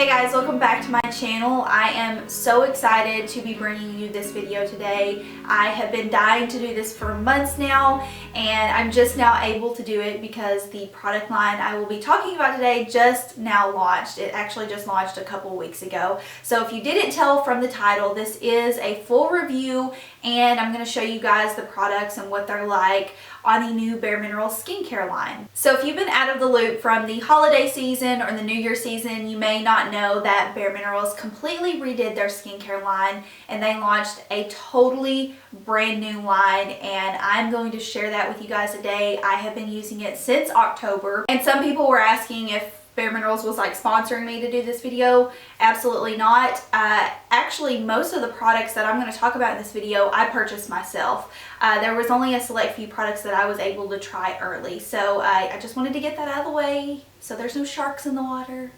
Hey guys, welcome back to my channel. I am so excited to be bringing you this video today. I have been dying to do this for months now, and I'm just now able to do it because the product line I will be talking about today just now launched. It actually just launched a couple weeks ago. So if you didn't tell from the title, this is a full review, and I'm going to show you guys the products and what they're like on the new bareMinerals skincare line. So if you've been out of the loop from the holiday season or the New Year season, you may not know that bareMinerals completely redid their skincare line and they launched a totally brand new line, and I'm going to share that with you guys today. I have been using it since October, and some people were asking if bareMinerals was like sponsoring me to do this video. Absolutely not. Actually, most of the products that I'm going to talk about in this video I purchased myself. There was only a select few products that I was able to try early, so I just wanted to get that out of the way so there's no sharks in the water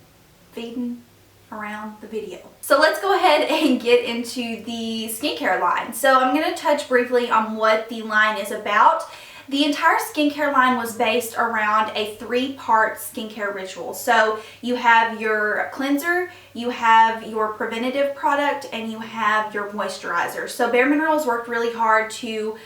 feeding around the video. So let's go ahead and get into the skincare line. So I'm going to touch briefly on what the line is about. The entire skincare line was based around a three-part skincare ritual. So you have your cleanser, you have your preventative product, and you have your moisturizer. So bareMinerals worked really hard to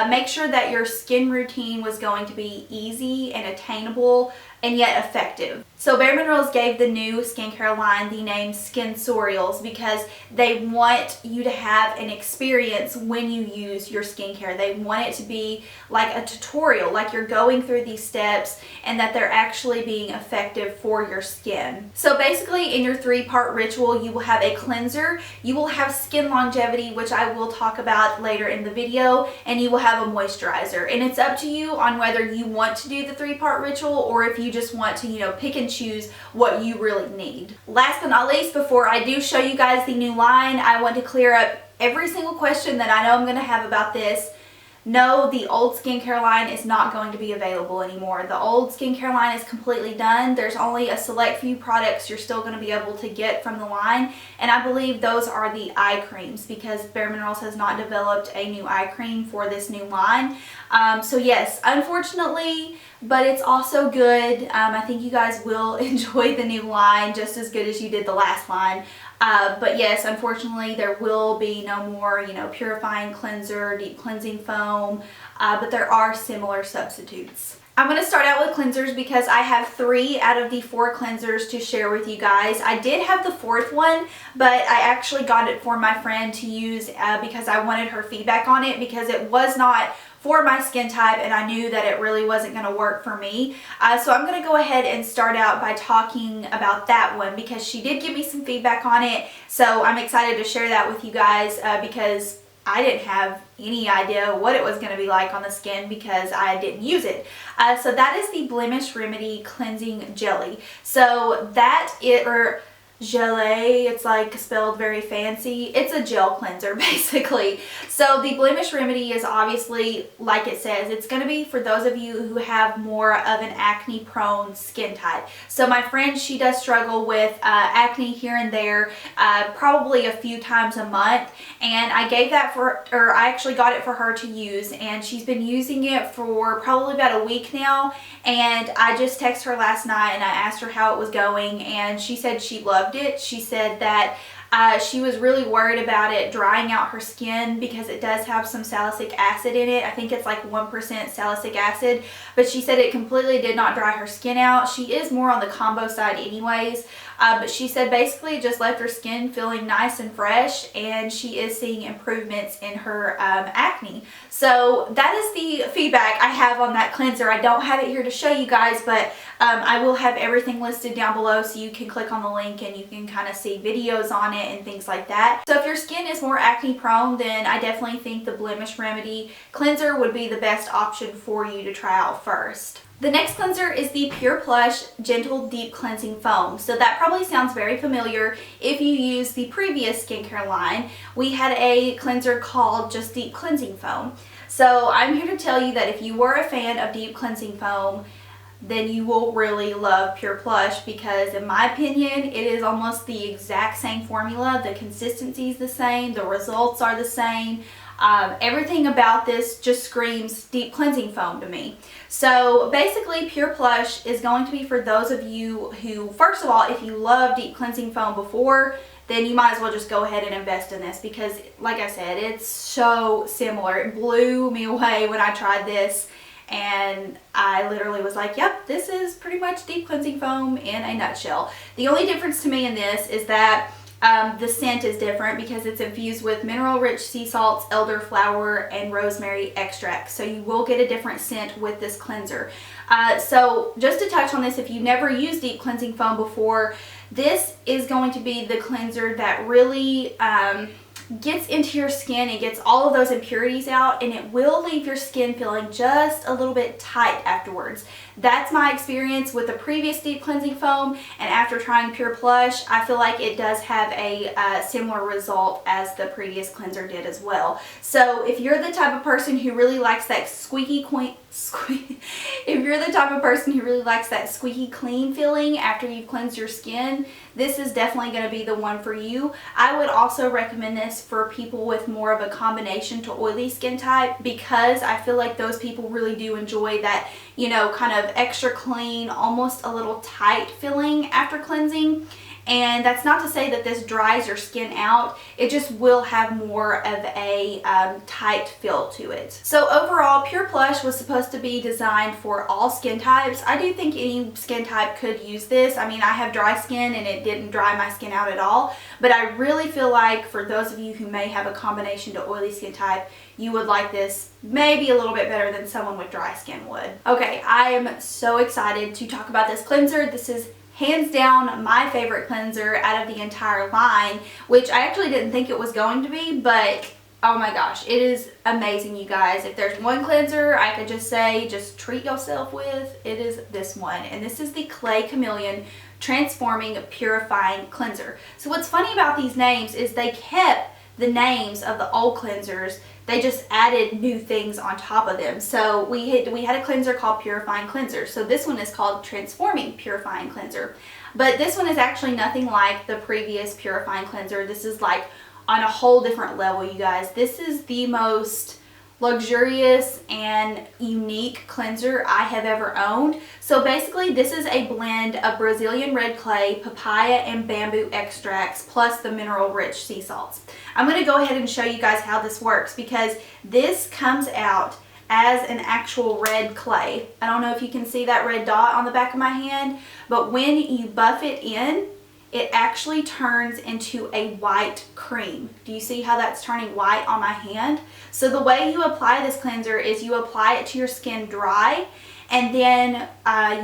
make sure that your skin routine was going to be easy and attainable and yet effective. So bareMinerals gave the new skincare line the name Skinsorials because they want you to have an experience when you use your skincare. They want it to be like a tutorial, like you're going through these steps and that they're actually being effective for your skin. So basically in your three-part ritual, you will have a cleanser, you will have skin longevity, which I will talk about later in the video, and you will have a moisturizer. And it's up to you on whether you want to do the three-part ritual or if you just want to, you know, pick and choose what you really need. Last but not least, before I do show you guys the new line, I want to clear up every single question that I know I'm going to have about this. No, the old skincare line is not going to be available anymore. The old skincare line is completely done. There's only a select few products you're still going to be able to get from the line, and I believe those are the eye creams because bareMinerals has not developed a new eye cream for this new line. So yes, unfortunately, but it's also good. I think you guys will enjoy the new line just as good as you did the last line. But yes, unfortunately, there will be no more, you know, purifying cleanser, deep cleansing foam, but there are similar substitutes. I'm going to start out with cleansers because I have 3 out of the 4 cleansers to share with you guys. I did have the 4th one, but I actually got it for my friend to use because I wanted her feedback on it because it was not for my skin type and I knew that it really wasn't going to work for me. So I'm going to go ahead and start out by talking about that one because she did give me some feedback on it. So I'm excited to share that with you guys because I didn't have any idea what it was going to be like on the skin because I didn't use it. So that is the Blemish Remedy Cleansing Jelly. So that gelée, it's like spelled very fancy. It's a gel cleanser basically. So the Blemish Remedy is obviously, like it says, it's going to be for those of you who have more of an acne prone skin type. So my friend, she does struggle with acne here and there, probably a few times a month, and I gave that I actually got it for her to use, and she's been using it for probably about a week now, and I just texted her last night and I asked her how it was going, and she said she loved it. She said that she was really worried about it drying out her skin because it does have some salicylic acid in it. I think it's like 1% salicylic acid, but she said it completely did not dry her skin out. She is more on the combo side anyways, but she said basically it just left her skin feeling nice and fresh, and she is seeing improvements in her acne. So that is the feedback I have on that cleanser. I don't have it here to show you guys, but I will have everything listed down below so you can click on the link and you can kind of see videos on it and things like that. So if your skin is more acne prone, then I definitely think the Blemish Remedy cleanser would be the best option for you to try out first. The next cleanser is the Pure Plush Gentle Deep Cleansing Foam. So that probably sounds very familiar if you use the previous skincare line. We had a cleanser called just Deep Cleansing Foam. So I'm here to tell you that if you were a fan of deep cleansing foam, then you will really love Pure Plush because in my opinion it is almost the exact same formula. The consistency is the same, the results are the same. Everything about this just screams deep cleansing foam to me. So basically, Pure Plush is going to be for those of you who, first of all, if you love deep cleansing foam before, then you might as well just go ahead and invest in this, because like I said, it's so similar. It blew me away when I tried this, and I literally was like, yep, this is pretty much deep cleansing foam in a nutshell. The only difference to me in this is that the scent is different because it's infused with mineral-rich sea salts, elderflower, and rosemary extracts. So you will get a different scent with this cleanser. So just to touch on this, if you've never used deep cleansing foam before, this is going to be the cleanser that really gets into your skin and gets all of those impurities out, and it will leave your skin feeling just a little bit tight afterwards. That's my experience with the previous deep cleansing foam, and after trying Pure Plush, I feel like it does have a similar result as the previous cleanser did as well. So if you're the type of person who really likes that squeaky clean feeling after you've cleansed your skin, this is definitely going to be the one for you. I would also recommend this for people with more of a combination to oily skin type, because I feel like those people really do enjoy that, you know, kind of extra clean, almost a little tight feeling after cleansing. And that's not to say that this dries your skin out. It just will have more of a tight feel to it. So overall, Pure Plush was supposed to be designed for all skin types. I do think any skin type could use this. I mean, I have dry skin and it didn't dry my skin out at all. But I really feel like for those of you who may have a combination to oily skin type, you would like this maybe a little bit better than someone with dry skin would. Okay, I am so excited to talk about this cleanser. This is hands down my favorite cleanser out of the entire line, which I actually didn't think it was going to be, but oh my gosh, it is amazing, you guys. If there's one cleanser I could just say, just treat yourself with, it is this one. And this is the Clay Chameleon Transforming Purifying Cleanser. So what's funny about these names is they kept the names of the old cleansers. They just added new things on top of them. So we had a cleanser called Purifying Cleanser. So this one is called Transforming Purifying Cleanser. But this one is actually nothing like the previous Purifying Cleanser. This is like on a whole different level, you guys. This is the most luxurious and unique cleanser I have ever owned. So basically this is a blend of Brazilian red clay, papaya, and bamboo extracts, plus the mineral rich sea salts. I'm going to go ahead and show you guys how this works, because this comes out as an actual red clay. I don't know if you can see that red dot on the back of my hand, but when you buff it in, it actually turns into a white cream. Do you see how that's turning white on my hand? So the way you apply this cleanser is you apply it to your skin dry, and then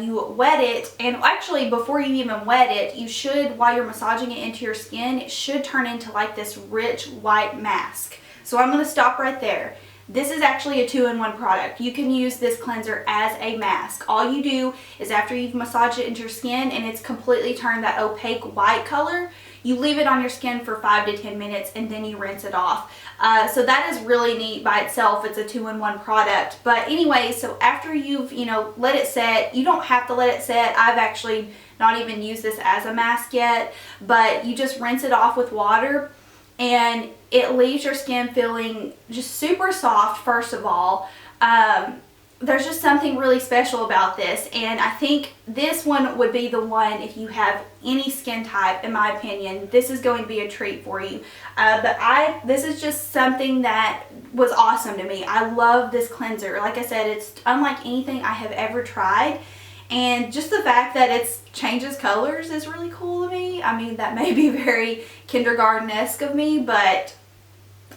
you wet it. And actually, before you even wet it, you should, while you're massaging it into your skin, it should turn into like this rich white mask. So I'm going to stop right there. This is actually a 2-in-1 product. You can use this cleanser as a mask. All you do is after you've massaged it into your skin and it's completely turned that opaque white color, you leave it on your skin for 5 to 10 minutes and then you rinse it off. So that is really neat by itself. It's a 2-in-1 product. But anyway, so after you've, let it set, you don't have to let it set. I've actually not even used this as a mask yet, but you just rinse it off with water, and it leaves your skin feeling just super soft, first of all. There's just something really special about this, and I think this one would be the one if you have any skin type. In my opinion, this is going to be a treat for you. This is just something that was awesome to me. I love this cleanser. Like I said, it's unlike anything I have ever tried. And just the fact that it changes colors is really cool to me. I mean, that may be very kindergarten-esque of me, but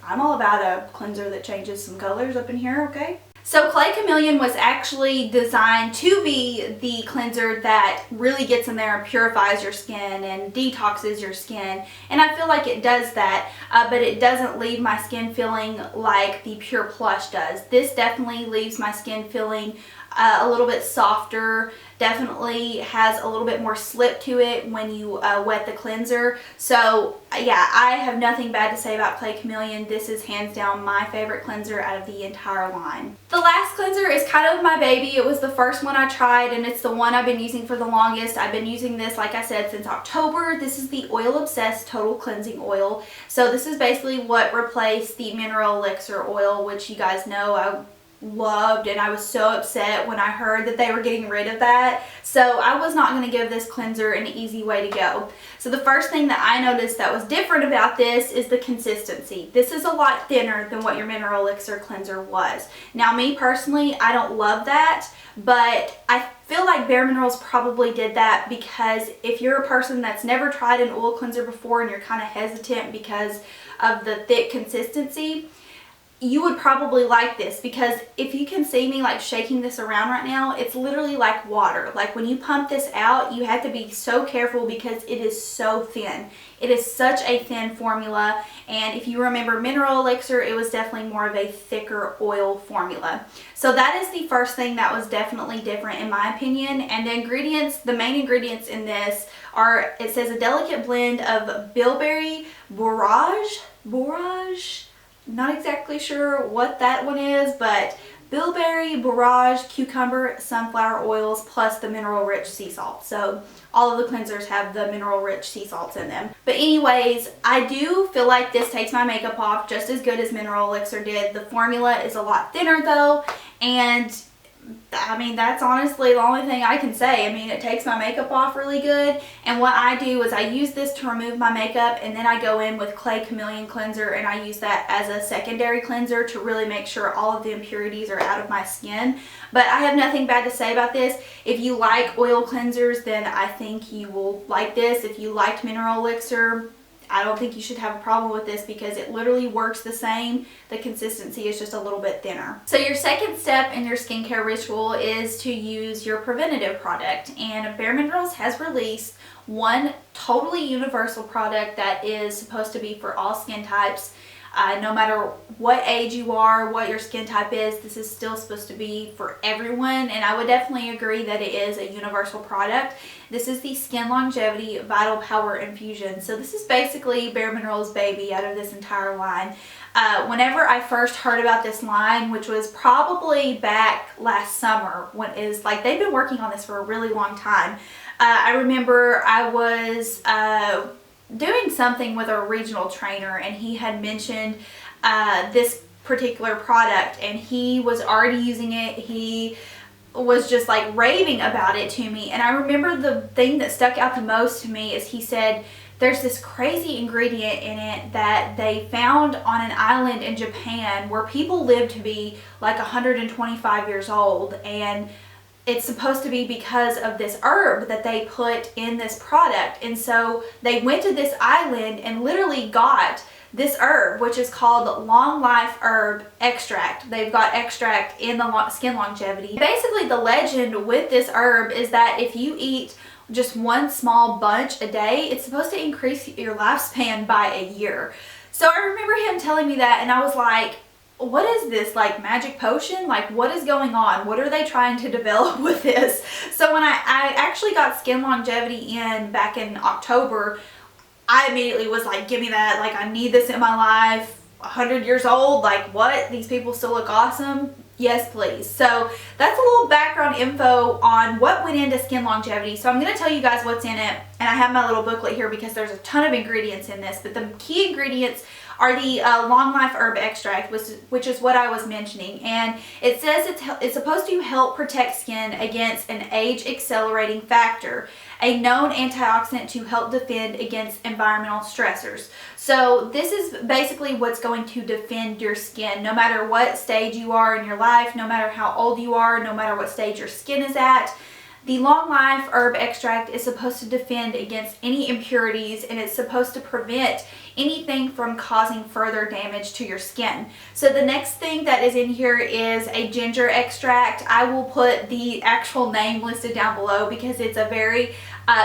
I'm all about a cleanser that changes some colors up in here, okay? So Clay Chameleon was actually designed to be the cleanser that really gets in there and purifies your skin and detoxes your skin. And I feel like it does that, but it doesn't leave my skin feeling like the Pure Plush does. This definitely leaves my skin feeling a little bit softer, definitely has a little bit more slip to it when you wet the cleanser. So yeah, I have nothing bad to say about Clay Chameleon. This is hands down my favorite cleanser out of the entire line. The last cleanser is kind of my baby. It was the first one I tried, and it's the one I've been using for the longest. I've been using this, like I said, since October. This is the Oil Obsessed Total Cleansing Oil. So this is basically what replaced the Mineral Elixir oil, which you guys know I loved, and I was so upset when I heard that they were getting rid of that. So I was not going to give this cleanser an easy way to go. So the first thing that I noticed that was different about this is the consistency. This is a lot thinner than what your Mineral Elixir cleanser was. Now me personally, I don't love that, but I feel like bareMinerals probably did that because if you're a person that's never tried an oil cleanser before and you're kind of hesitant because of the thick consistency, you would probably like this, because if you can see me like shaking this around right now, it's literally like water. Like when you pump this out, you have to be so careful because it is so thin. It is such a thin formula, and if you remember Mineral Elixir, it was definitely more of a thicker oil formula. So that is the first thing that was definitely different in my opinion. And the ingredients, the main ingredients in this are, it says a delicate blend of bilberry, borage, not exactly sure what that one is, but bilberry, borage, cucumber, sunflower oils, plus the mineral rich sea salt. So all of the cleansers have the mineral rich sea salts in them. But anyways, I do feel like this takes my makeup off just as good as Mineral Elixir did. The formula is a lot thinner though, and I mean, that's honestly the only thing I can say. I mean, it takes my makeup off really good, and what I do is I use this to remove my makeup, and then I go in with Clay Chameleon cleanser and I use that as a secondary cleanser to really make sure all of the impurities are out of my skin. But I have nothing bad to say about this. If you like oil cleansers, then I think you will like this. If you liked Mineral Elixir, I don't think you should have a problem with this because it literally works the same. The consistency is just a little bit thinner. So your second step in your skincare ritual is to use your preventative product. And bareMinerals has released one totally universal product that is supposed to be for all skin types. No matter what age you are, what your skin type is, this is still supposed to be for everyone, and I would definitely agree that it is a universal product. This is the Skin Longevity Vital Power Infusion. So this is basically bareMinerals' baby out of this entire line. Whenever I first heard about this line, which was probably back last summer, when is like they've been working on this for a really long time. I remember I was doing something with a regional trainer, and he had mentioned this particular product, and he was already using it. He was just like raving about it to me, and I remember the thing that stuck out the most to me is he said there's this crazy ingredient in it that they found on an island in Japan where people live to be like 125 years old, and it's supposed to be because of this herb that they put in this product. And so they went to this island and literally got this herb, which is called Long Life Herb Extract. They've got extract in the Skin Longevity. Basically, the legend with this herb is that if you eat just one small bunch a day, it's supposed to increase your lifespan by a year. So I remember him telling me that, and I was like, what is this, like magic potion? Like, what is going on? What are they trying to develop with this? So when I actually got Skin Longevity in back in October, I immediately was like, give me that. Like, I need this in my life. 100 years old, like what? These people still look awesome? Yes, please. So that's a little background info on what went into Skin Longevity. So I'm going to tell you guys what's in it, and I have my little booklet here because there's a ton of ingredients in this, but the key ingredients are the Long Life Herb Extract, which is what I was mentioning. And it says it's supposed to help protect skin against an age-accelerating factor, a known antioxidant to help defend against environmental stressors. So this is basically what's going to defend your skin, no matter what stage you are in your life, no matter how old you are, no matter what stage your skin is at. The long life herb extract is supposed to defend against any impurities, and it's supposed to prevent anything from causing further damage to your skin. So the next thing that is in here is a ginger extract. I will put the actual name listed down below because it's a very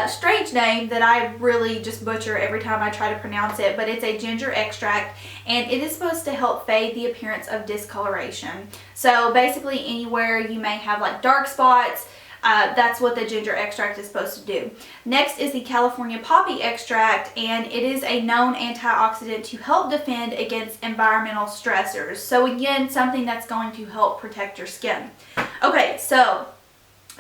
strange name that I really just butcher every time I try to pronounce it, but it's a ginger extract, and it is supposed to help fade the appearance of discoloration. So basically anywhere you may have like dark spots, that's what the ginger extract is supposed to do. Next is the California poppy extract, and it is a known antioxidant to help defend against environmental stressors. So again, something that's going to help protect your skin. Okay, so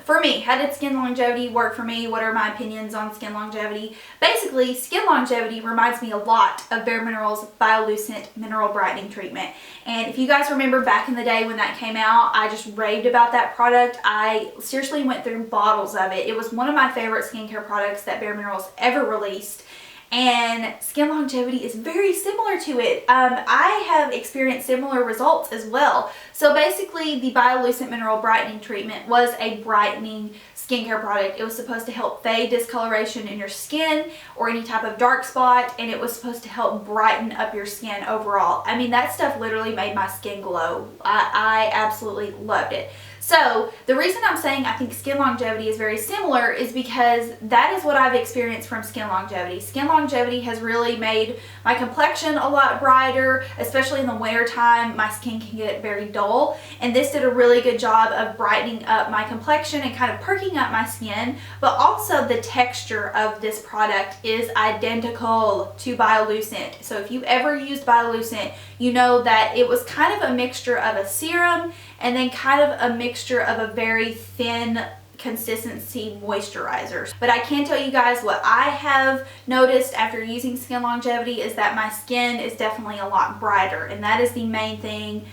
for me, how did Skin Longevity work for me? What are my opinions on Skin Longevity? Basically, Skin Longevity reminds me a lot of bareMinerals Biolucent Mineral Brightening Treatment. And if you guys remember back in the day when that came out, I just raved about that product. I seriously went through bottles of it. It was one of my favorite skincare products that bareMinerals ever released. And Skin Longevity is very similar to it. I have experienced similar results as well. So basically, the Biolucent Mineral Brightening Treatment was a brightening skincare product. It was supposed to help fade discoloration in your skin or any type of dark spot, and it was supposed to help brighten up your skin overall. I mean, that stuff literally made my skin glow. I absolutely loved it. So the reason I'm saying I think Skin Longevity is very similar is because that is what I've experienced from Skin Longevity. Skin Longevity has really made my complexion a lot brighter, especially in the winter time. My skin can get very dull, and this did a really good job of brightening up my complexion and kind of perking up my skin. But also the texture of this product is identical to Biolucent. So if you ever used Biolucent, you know that it was kind of a mixture of a serum and then kind of a mixture of a very thin consistency moisturizer. But I can tell you guys what I have noticed after using Skin Longevity is that my skin is definitely a lot brighter, and that is the main thing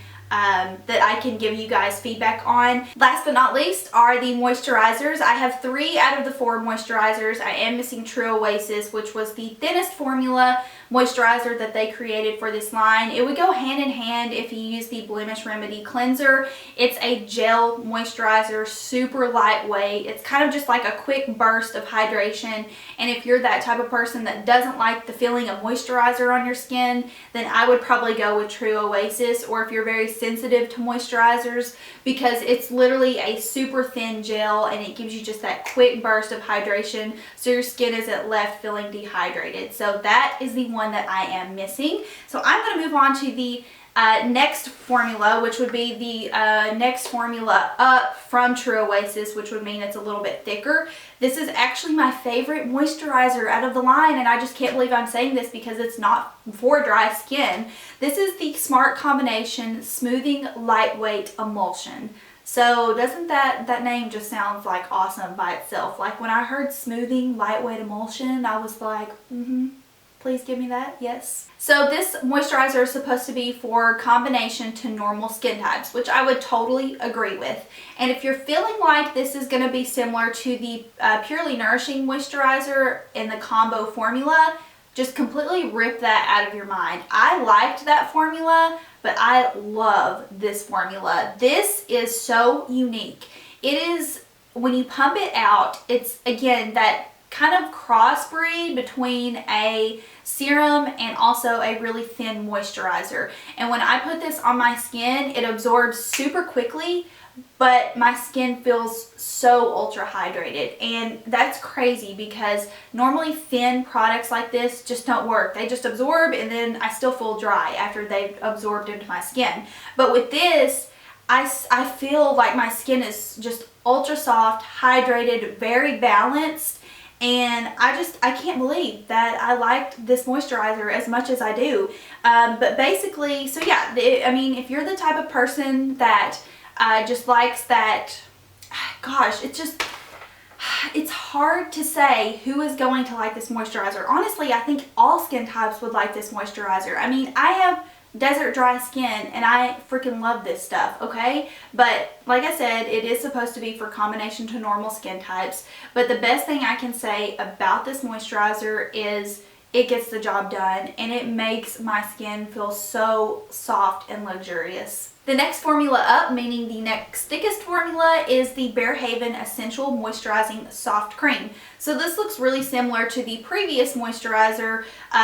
that I can give you guys feedback on. Last but not least are the moisturizers. I have 3 out of the 4 moisturizers. I am missing True Oasis, which was the thinnest formula moisturizer that they created for this line. It would go hand in hand if you use the Blemish Remedy Cleanser. It's a gel moisturizer, super lightweight. It's kind of just like a quick burst of hydration, and if you're that type of person that doesn't like the feeling of moisturizer on your skin, then I would probably go with True Oasis. Or if you're very sensitive to moisturizers, because it's literally a super thin gel and it gives you just that quick burst of hydration so your skin isn't left feeling dehydrated. So that is the one that I am missing. So I'm going to move on to the next formula, which would be the next formula up from True Oasis, which would mean it's a little bit thicker. This is actually my favorite moisturizer out of the line, and I just can't believe I'm saying this because it's not for dry skin. This is the Smart Combination Smoothing Lightweight Emulsion. So doesn't that name just sounds like awesome by itself? Like when I heard Smoothing Lightweight Emulsion, I was like, please give me that, yes. So this moisturizer is supposed to be for combination to normal skin types, which I would totally agree with. And if you're feeling like this is going to be similar to the Purely Nourishing moisturizer in the combo formula, just completely rip that out of your mind. I liked that formula, but I love this formula. This is so unique. It is, when you pump it out, it's again that kind of crossbreed between a serum and also a really thin moisturizer. And when I put this on my skin, it absorbs super quickly, but my skin feels so ultra hydrated. And that's crazy because normally thin products like this just don't work. They just absorb and then I still feel dry after they've absorbed into my skin. But with this, I feel like my skin is just ultra soft, hydrated, very balanced. And I can't believe that I liked this moisturizer as much as I do. But basically, so yeah, I mean, if you're the type of person that just likes that, gosh, it's hard to say who is going to like this moisturizer. Honestly, I think all skin types would like this moisturizer. I mean, I have desert dry skin and I freaking love this stuff, okay? But like I said, it is supposed to be for combination to normal skin types. But the best thing I can say about this moisturizer is it gets the job done and it makes my skin feel so soft and luxurious. The next formula up, meaning the next thickest formula, is the barehaven Essential Moisturizing Soft Cream. So this looks really similar to the previous moisturizer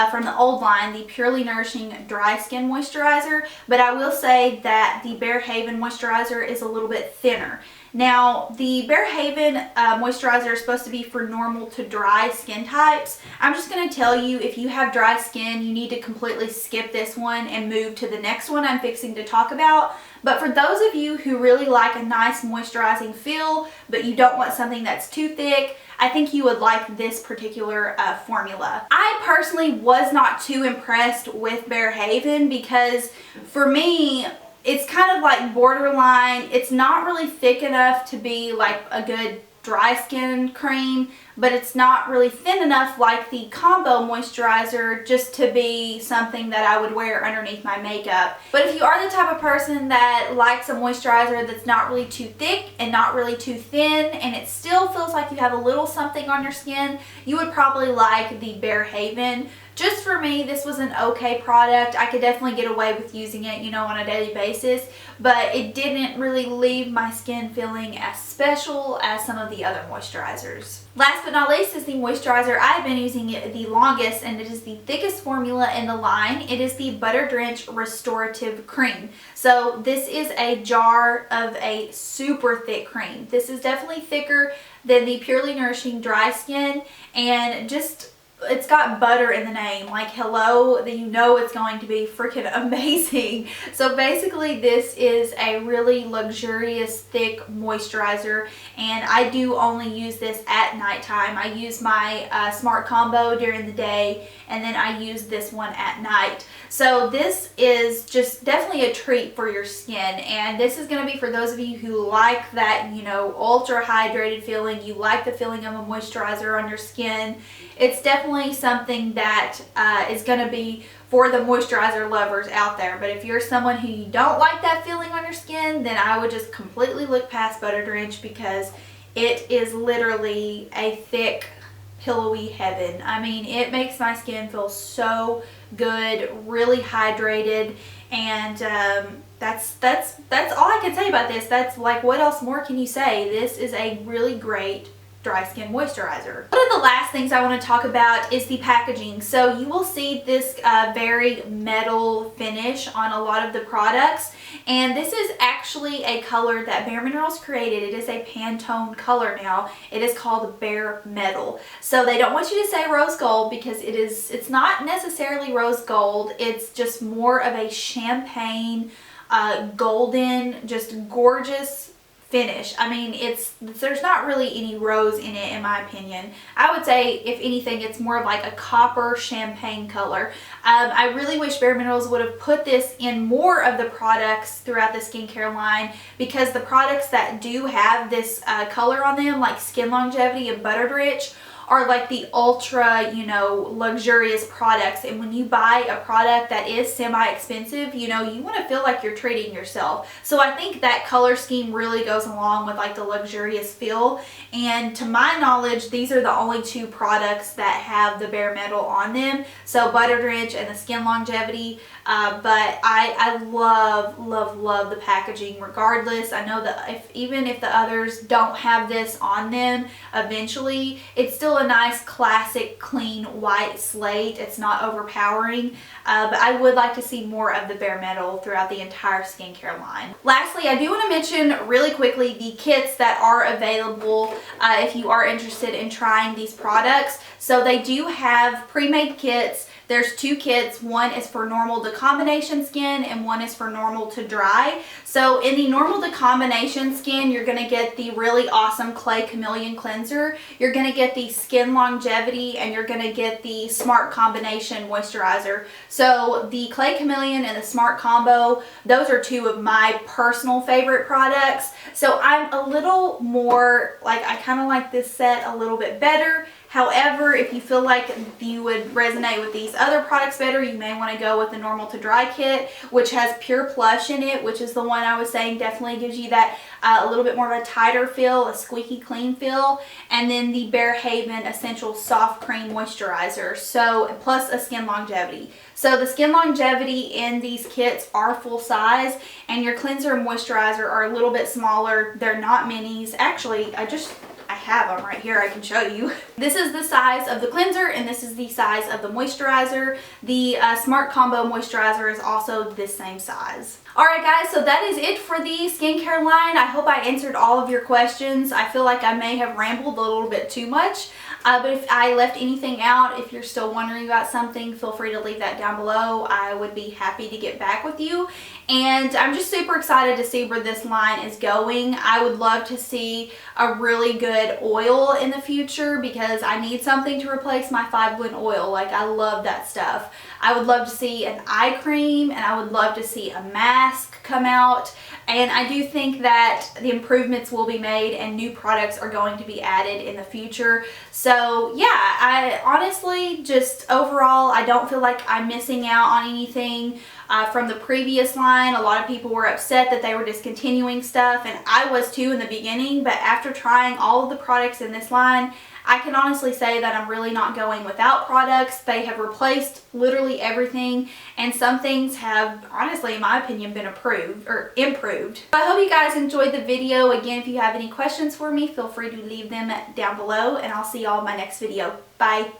from the old line, the Purely Nourishing Dry Skin Moisturizer, but I will say that the barehaven moisturizer is a little bit thinner. Now, the barehaven moisturizer is supposed to be for normal to dry skin types. I'm just going to tell you, if you have dry skin, you need to completely skip this one and move to the next one I'm fixing to talk about. But for those of you who really like a nice moisturizing feel, but you don't want something that's too thick, I think you would like this particular formula. I personally was not too impressed with barehaven because for me, it's kind of like borderline. It's not really thick enough to be like a good dry skin cream, but it's not really thin enough like the combo moisturizer just to be something that I would wear underneath my makeup. But if you are the type of person that likes a moisturizer that's not really too thick and not really too thin, and it still feels like you have a little something on your skin, you would probably like the barehaven. Just for me, this was an okay product. I could definitely get away with using it, you know, on a daily basis, but it didn't really leave my skin feeling as special as some of the other moisturizers. Last but not least is the moisturizer I've been using the longest, and it is the thickest formula in the line. It is the Drench Restorative Cream. So this is a jar of a super thick cream. This is definitely thicker than the Purely Nourishing Dry Skin, and just it's got butter in the name. Like, hello, you know it's going to be freaking amazing. So basically this is a really luxurious thick moisturizer, and I do only use this at nighttime. I use my Smart Combo during the day, and then I use this one at night. So this is just definitely a treat for your skin, and this is going to be for those of you who like that, you know, ultra hydrated feeling. You like the feeling of a moisturizer on your skin. It's definitely something that is going to be for the moisturizer lovers out there. But if you're someone who you don't like that feeling on your skin, then I would just completely look past Drench, because it is literally a thick, pillowy heaven. I mean, it makes my skin feel so good, really hydrated, and that's all I can say about this. That's like, what else more can you say? This is a really great dry skin moisturizer. One of the last things I want to talk about is the packaging. So you will see this very metal finish on a lot of the products, and this is actually a color that bareMinerals created. It is a Pantone color now. It is called Bare Metal. So they don't want you to say rose gold, because it's not necessarily rose gold. It's just more of a champagne golden, just gorgeous finish. I mean, there's not really any rose in it, in my opinion. I would say, if anything, it's more of like a copper champagne color. I really wish bareMinerals would have put this in more of the products throughout the skincare line, because the products that do have this color on them, like Skin Longevity and Drench, are like the ultra, you know, luxurious products. And when you buy a product that is semi-expensive, you know, you want to feel like you're treating yourself. So I think that color scheme really goes along with like the luxurious feel. And to my knowledge, these are the only two products that have the Bare Metal on them. So Drench and the Skin Longevity. But I love the packaging regardless. I know that even if the others don't have this on them, eventually it's still a nice classic clean white slate. It's not overpowering, but I would like to see more of the Bare Metal throughout the entire skincare line. Lastly, I do want to mention really quickly the kits that are available if you are interested in trying these products. So they do have pre-made kits. There's two kits. One is for normal to combination skin, and one is for normal to dry. So in the normal to combination skin, you're going to get the really awesome Clay Chameleon cleanser. You're going to get the Skin Longevity, and you're going to get the Smart Combination moisturizer. So the Clay Chameleon and the Smart Combo, those are two of my personal favorite products. So I'm a little more like, I kind of like this set a little bit better. However, if you feel like you would resonate with these other products better, you may want to go with the Normal to Dry kit, which has pure Plush in it, which is the one I was saying definitely gives you that a little bit more of a tighter feel, a squeaky clean feel. And then the bareHaven Essential Soft Cream Moisturizer, so plus a Skin Longevity. So the Skin Longevity in these kits are full size, and your cleanser and moisturizer are a little bit smaller. They're not minis. Actually, I have them right here, I can show you. This is the size of the cleanser and this is the size of the moisturizer. The Smart Combo Moisturizer is also this same size. Alright guys, so that is it for the skincare line. I hope I answered all of your questions. I feel like I may have rambled a little bit too much. But if I left anything out, if you're still wondering about something, feel free to leave that down below. I would be happy to get back with you. And I'm just super excited to see where this line is going. I would love to see a really good oil in the future because I need something to replace my 5-blend oil. Like, I love that stuff. I would love to see an eye cream, and I would love to see a mask come out. And I do think that the improvements will be made and new products are going to be added in the future. So yeah, I honestly just overall, I don't feel like I'm missing out on anything from the previous line. A lot of people were upset that they were discontinuing stuff, and I was too in the beginning, but after trying all of the products in this line, I can honestly say that I'm really not going without products. They have replaced literally everything, and some things have, honestly, in my opinion, been improved. So I hope you guys enjoyed the video. Again, if you have any questions for me, feel free to leave them down below, and I'll see y'all in my next video. Bye.